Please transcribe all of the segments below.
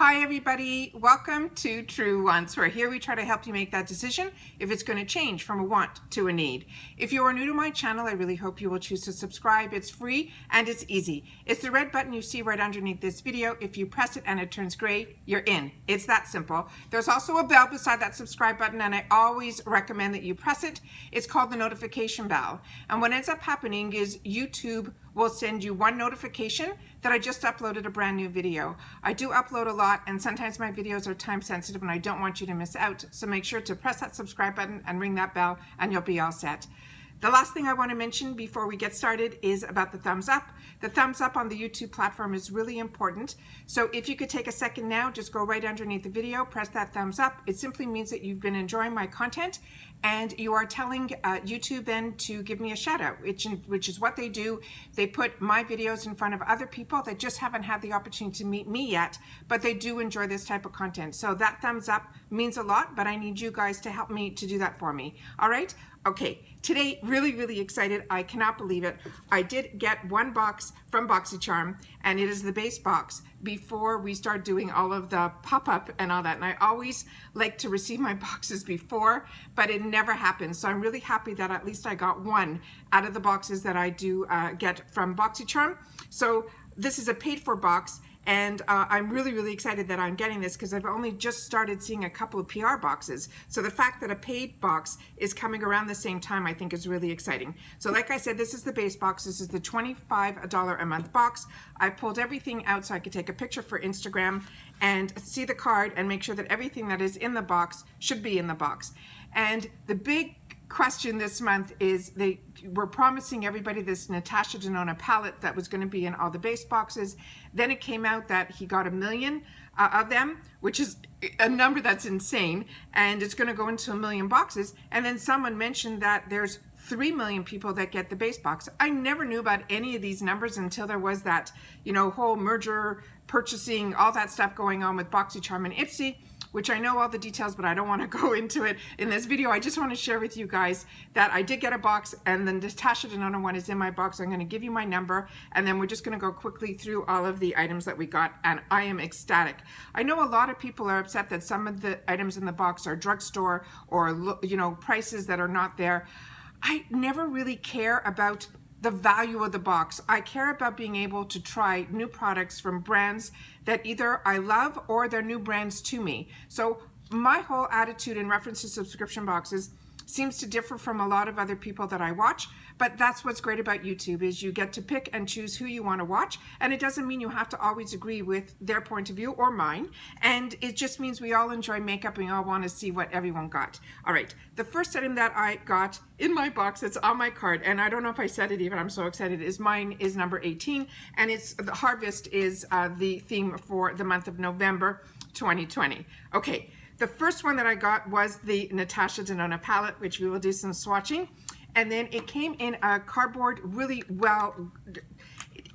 Hi everybody, welcome to True Wants, where here we try to help you make that decision if it's going to change from a want to a need. If you are new to my channel, I really hope you will choose to subscribe. It's free and it's easy. It's the red button you see right underneath this video. If you press it and it turns gray, you're in. It's that simple. There's also a bell beside that subscribe button and I always recommend that you press it. It's called the notification bell. And what ends up happening is YouTube will send you one notification that I just uploaded a brand new video. I do upload a lot and sometimes my videos are time sensitive and I don't want you to miss out. So make sure to press that subscribe button and ring that bell and you'll be all set. The last thing I want to mention before we get started is about the thumbs up. The thumbs up on the YouTube platform is really important. So if you could take a second now, just go right underneath the video, press that thumbs up. It simply means that you've been enjoying my content and you are telling YouTube then to give me a shout out, which is what they do. They put my videos in front of other people that just haven't had the opportunity to meet me yet, but they do enjoy this type of content. So that thumbs up means a lot, but I need you guys to help me to do that for me. All right? Okay, today, really excited. I cannot believe it. I did get one box from Boxycharm, and it is the base box before we start doing all of the pop-up and all that. And I always like to receive my boxes before, but it never happens. So I'm really happy that at least I got one out of the boxes that I do get from Boxycharm. So this is a paid-for box. And I'm really excited that I'm getting this because I've only just started seeing a couple of PR boxes. So the fact that a paid box is coming around the same time, I think is really exciting. So like I said, this is the base box. This is the $25 a month box. I pulled everything out so I could take a picture for Instagram and see the card and make sure that everything that is in the box should be in the box. And the big question this month is they were promising everybody this Natasha Denona palette that was going to be in all the base boxes. Then it came out that he got 1 million of them, which is a number that's insane, and it's going to go into 1 million boxes. And then someone mentioned that there's 3 million people that get the base box. I never knew about any of these numbers until there was that, whole merger, purchasing, all that stuff going on with Boxycharm and Ipsy, which I know all the details, but I don't want to go into it in this video. I just want to share with you guys that I did get a box, and then the Natasha Denona one is in my box. I'm going to give you my number, and then we're just going to go quickly through all of the items that we got, and I am ecstatic. I know a lot of people are upset that some of the items in the box are drugstore or, prices that are not there. I never really care about the value of the box. I care about being able to try new products from brands that either I love or they're new brands to me. So my whole attitude in reference to subscription boxes seems to differ from a lot of other people that I watch, but that's what's great about YouTube is you get to pick and choose who you want to watch, and it doesn't mean you have to always agree with their point of view or mine, and it just means we all enjoy makeup and we all want to see what everyone got. All right, the first item that I got in my box that's on my card, and I don't know if I said it even, I'm so excited, is mine is number 18, and it's the harvest is the theme for the month of November 2020. Okay. The first one that I got was the Natasha Denona palette, which we will do some swatching. And then it came in a cardboard really well.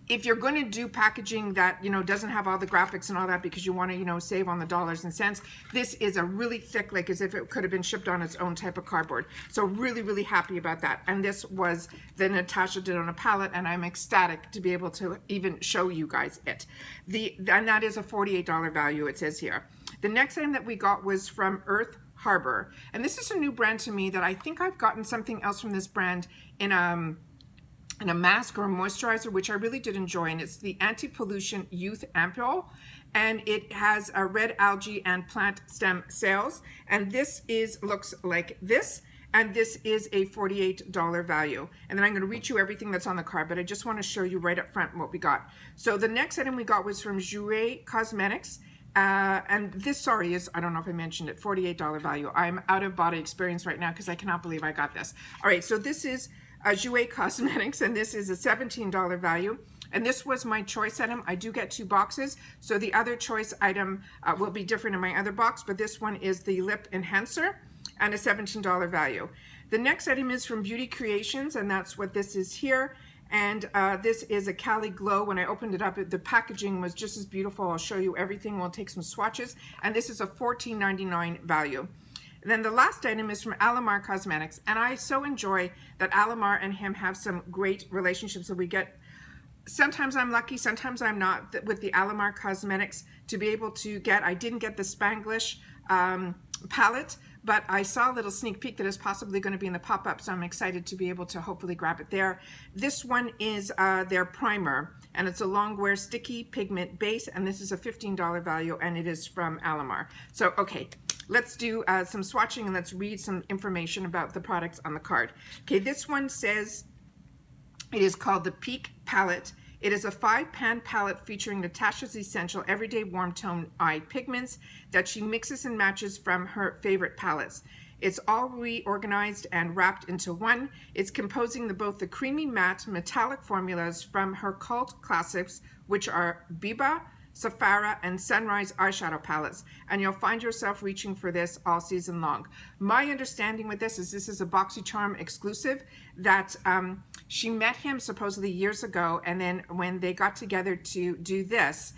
If you're going to do packaging that, doesn't have all the graphics and all that because you want to, save on the dollars and cents, this is a really thick, like as if it could have been shipped on its own type of cardboard. So really happy about that. And this was the Natasha Denona palette, and I'm ecstatic to be able to even show you guys it. And that is a $48 value, it says here. The next item that we got was from Earth Harbor. And this is a new brand to me that I think I've gotten something else from this brand in a mask or a moisturizer, which I really did enjoy. And it's the Anti-Pollution Youth Ampoule. And it has a red algae and plant stem cells. And this looks like this. And this is a $48 value. And then I'm going to read you everything that's on the card, but I just want to show you right up front what we got. So the next item we got was from Jouer Cosmetics. And this, is, I don't know if I mentioned it, $48 value. I'm out of body experience right now because I cannot believe I got this. All right, so this is Jouer Cosmetics, and this is a $17 value. And this was my choice item. I do get 2 boxes, so the other choice item will be different in my other box, but this one is the Lip Enhancer and a $17 value. The next item is from Beauty Creations, and that's what this is here. And this is a Cali Glow. When I opened it up, the packaging was just as beautiful. I'll show you everything. We'll take some swatches. And this is a $14.99 value. And then the last item is from Alamar Cosmetics. And I so enjoy that Alamar and him have some great relationships. So we get sometimes I'm lucky, sometimes I'm not, with the Alamar Cosmetics to be able to get, I didn't get the Spanglish palette, but I saw a little sneak peek that is possibly going to be in the pop-up, so I'm excited to be able to hopefully grab it there. This one is their primer, and it's a long wear sticky pigment base, and this is a $15 value, and it is from Alamar. So, okay, let's do some swatching and let's read some information about the products on the card. Okay, this one says it is called the Peak Palette. It is a 5-pan palette featuring Natasha's essential everyday warm tone eye pigments that she mixes and matches from her favorite palettes. It's all reorganized and wrapped into one. It's composing both the creamy matte metallic formulas from her cult classics, which are Biba, Safara, and Sunrise eyeshadow palettes, and you'll find yourself reaching for this all season long. My understanding with this is a Boxycharm exclusive that she met him supposedly years ago, and then when they got together to do this,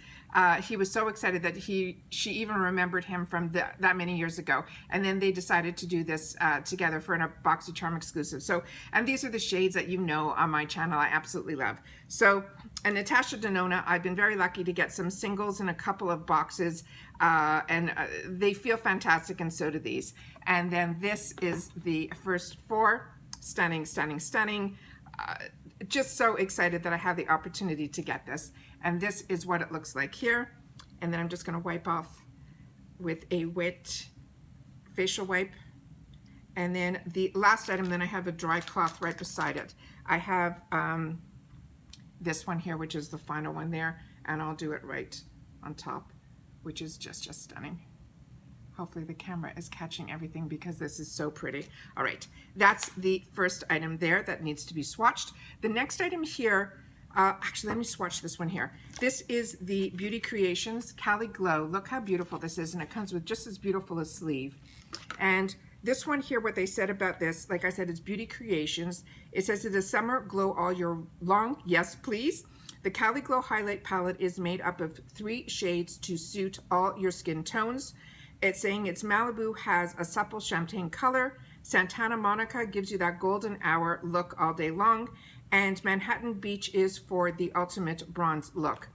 he was so excited that she even remembered him from that many years ago, and then they decided to do this together for a Boxycharm exclusive. So, and these are the shades that you know on my channel I absolutely love. So, and Natasha Denona, I've been very lucky to get some singles in a couple of boxes, and they feel fantastic, and so do these. And then this is the first 4. Stunning, stunning, stunning. Just so excited that I have the opportunity to get this. And this is what it looks like here. And then I'm just going to wipe off with a wet facial wipe. And then the last item, then I have a dry cloth right beside it. I have this one here, which is the final one there, and I'll do it right on top, which is just stunning. Hopefully the camera is catching everything because this is so pretty. All right, that's the first item there that needs to be swatched. The next item here, actually let me swatch this one here. This is the Beauty Creations Cali Glow. Look how beautiful this is, and it comes with just as beautiful a sleeve. And this one here, what they said about this, like I said, it's Beauty Creations. It says it's a summer glow all year long. Yes, please. The Cali Glow Highlight Palette is made up of 3 shades to suit all your skin tones. It's saying it's Malibu has a supple champagne color. Santa Monica gives you that golden hour look all day long. And Manhattan Beach is for the ultimate bronze look.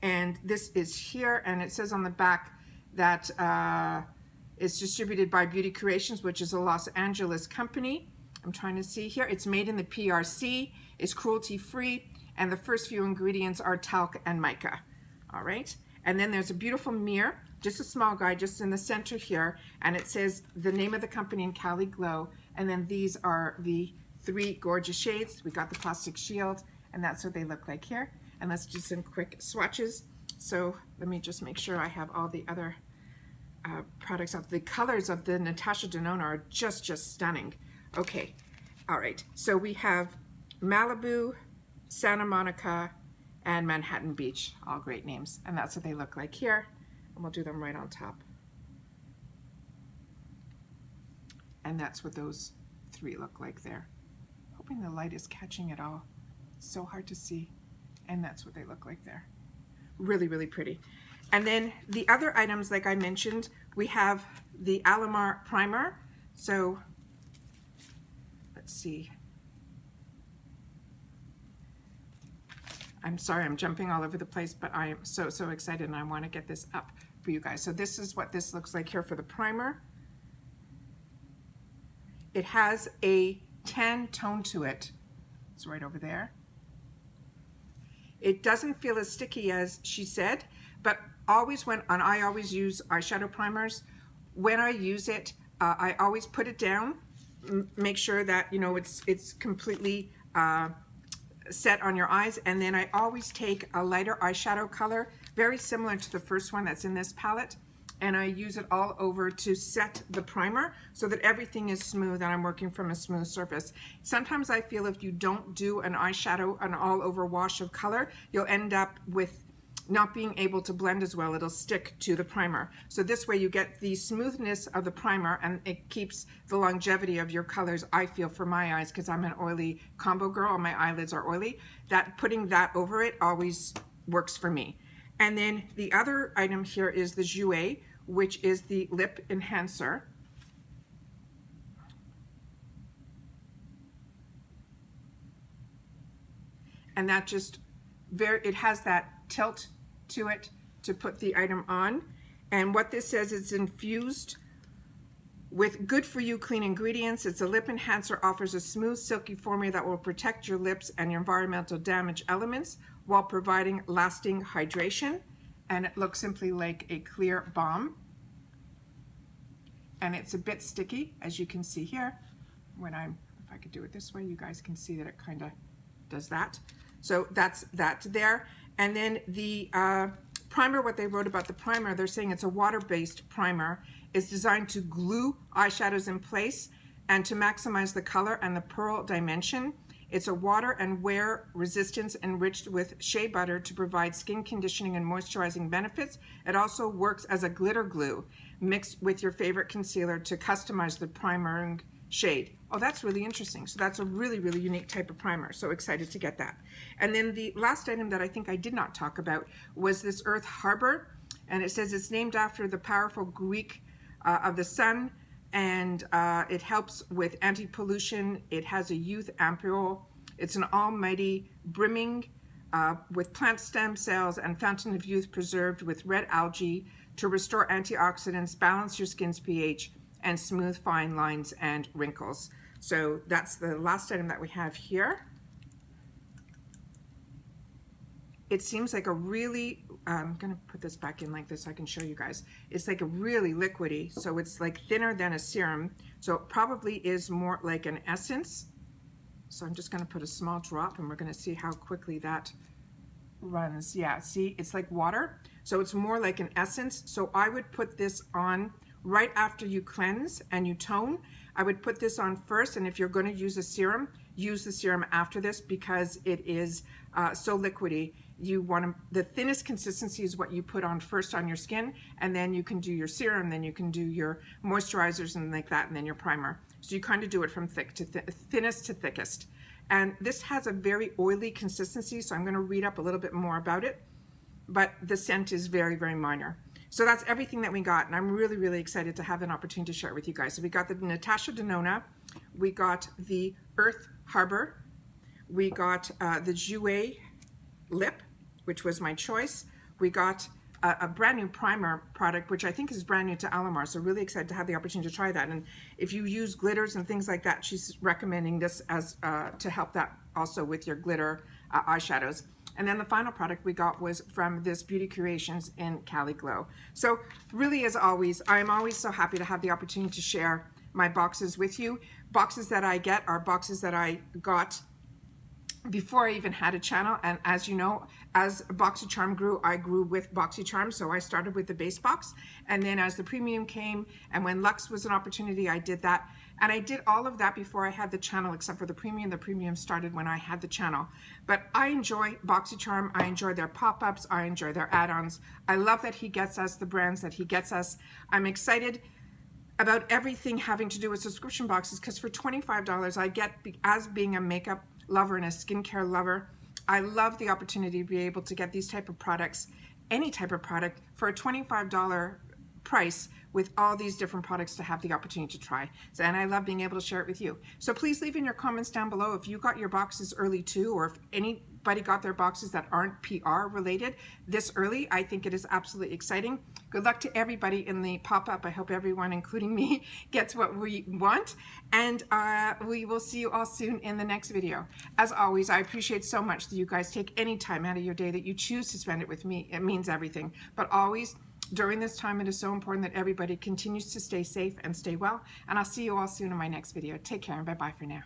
And this is here, and it says on the back that it's distributed by Beauty Creations, which is a Los Angeles company. I'm trying to see here. It's made in the PRC. It's cruelty-free. And the first few ingredients are talc and mica. All right. And then there's a beautiful mirror, just a small guy, just in the center here. And it says the name of the company in Cali Glow. And then these are the 3 gorgeous shades. We got the plastic shield, and that's what they look like here. And let's do some quick swatches. So let me just make sure I have all the other products up. The colors of the Natasha Denona are just stunning. Okay. All right. So we have Malibu, Santa Monica, and Manhattan Beach, all great names, and that's what they look like here, and we'll do them right on top. And that's what those 3 look like there. Hoping the light is catching it all. It's so hard to see, and that's what they look like there. Really, really pretty. And then the other items, like I mentioned, we have the Alamar primer. So let's see. I'm sorry, I'm jumping all over the place, but I am so excited, and I want to get this up for you guys. So this is what this looks like here for the primer. It has a tan tone to it. It's right over there. It doesn't feel as sticky as she said, but always I always use eyeshadow primers. When I use it, I always put it down, make sure that, you know, it's completely set on your eyes, and then I always take a lighter eyeshadow color, very similar to the first one that's in this palette, and I use it all over to set the primer so that everything is smooth and I'm working from a smooth surface. Sometimes I feel if you don't do an eyeshadow, an all over wash of color, you'll end up with not being able to blend as well. It'll stick to the primer. So this way you get the smoothness of the primer, and it keeps the longevity of your colors, I feel, for my eyes, because I'm an oily combo girl and my eyelids are oily. That putting that over it always works for me. And then the other item here is the Jouer, which is the lip enhancer. And that just it has that tilt to it to put the item on. And what this says, it's infused with good for you clean ingredients. It's a lip enhancer, offers a smooth, silky formula that will protect your lips and your environmental damage elements while providing lasting hydration. And it looks simply like a clear balm. And it's a bit sticky, as you can see here. If I could do it this way, you guys can see that it kind of does that. So that's that there. And then the primer, what they wrote about the primer, they're saying it's a water-based primer. It's designed to glue eyeshadows in place and to maximize the color and the pearl dimension. It's a water and wear resistance enriched with shea butter to provide skin conditioning and moisturizing benefits. It also works as a glitter glue mixed with your favorite concealer to customize the primering shade. Oh, that's really interesting. So that's a really, really unique type of primer. So excited to get that. And then the last item that I think I did not talk about was this Earth Harbor. And it says it's named after the powerful Greek of the sun, and it helps with anti-pollution. It has a youth ampoule. It's an almighty brimming with plant stem cells and fountain of youth preserved with red algae to restore antioxidants, balance your skin's pH, and smooth fine lines and wrinkles. So that's the last item that we have here. It seems like a really, I'm gonna put this back in like this so I can show you guys. It's like a really liquidy, so it's like thinner than a serum. So it probably is more like an essence. So I'm just gonna put a small drop and we're gonna see how quickly that runs. Yeah, see, it's like water. So it's more like an essence. So I would put this on right after you cleanse and you tone. I would put this on first, and if you're gonna use a serum, use the serum after this because it is so liquidy. You want the thinnest consistency is what you put on first on your skin, and then you can do your serum, then you can do your moisturizers and like that, and then your primer. So you kind of do it from thick to thinnest to thickest. And this has a very oily consistency, so I'm going to read up a little bit more about it, but the scent is very, very minor. So that's everything that we got, and I'm really, really excited to have an opportunity to share it with you guys. So we got the Natasha Denona, we got the Earth Harbor, we got the Jouer lip, which was my choice. We got a brand new primer product, which I think is brand new to Alamar, so really excited to have the opportunity to try that. And if you use glitters and things like that, she's recommending this as to help that also with your glitter eyeshadows. And then the final product we got was from this Beauty Creations in Cali Glow. So really, as always, I'm always so happy to have the opportunity to share my boxes with you. Boxes that I get are boxes that I got before I even had a channel, and as you know, as Boxycharm grew, I grew with Boxycharm. So I started with the base box, and then as the premium came, and when Luxe was an opportunity, I did that. And I did all of that before I had the channel, except for the premium. The premium started when I had the channel. But I enjoy Boxycharm. I enjoy their pop-ups. I enjoy their add-ons. I love that he gets us the brands that he gets us. I'm excited about everything having to do with subscription boxes, because for $25 I get, as being a makeup lover and a skincare lover, I love the opportunity to be able to get these type of products, any type of product, for a $25 price with all these different products to have the opportunity to try. So, and I love being able to share it with you. So please leave in your comments down below if you got your boxes early too, or if anybody got their boxes that aren't PR related this early. I think it is absolutely exciting. Good luck to everybody in the pop-up. I hope everyone, including me, gets what we want. And we will see you all soon in the next video. As always, I appreciate so much that you guys take any time out of your day that you choose to spend it with me. It means everything. But always, during this time, it is so important that everybody continues to stay safe and stay well. And I'll see you all soon in my next video. Take care and bye-bye for now.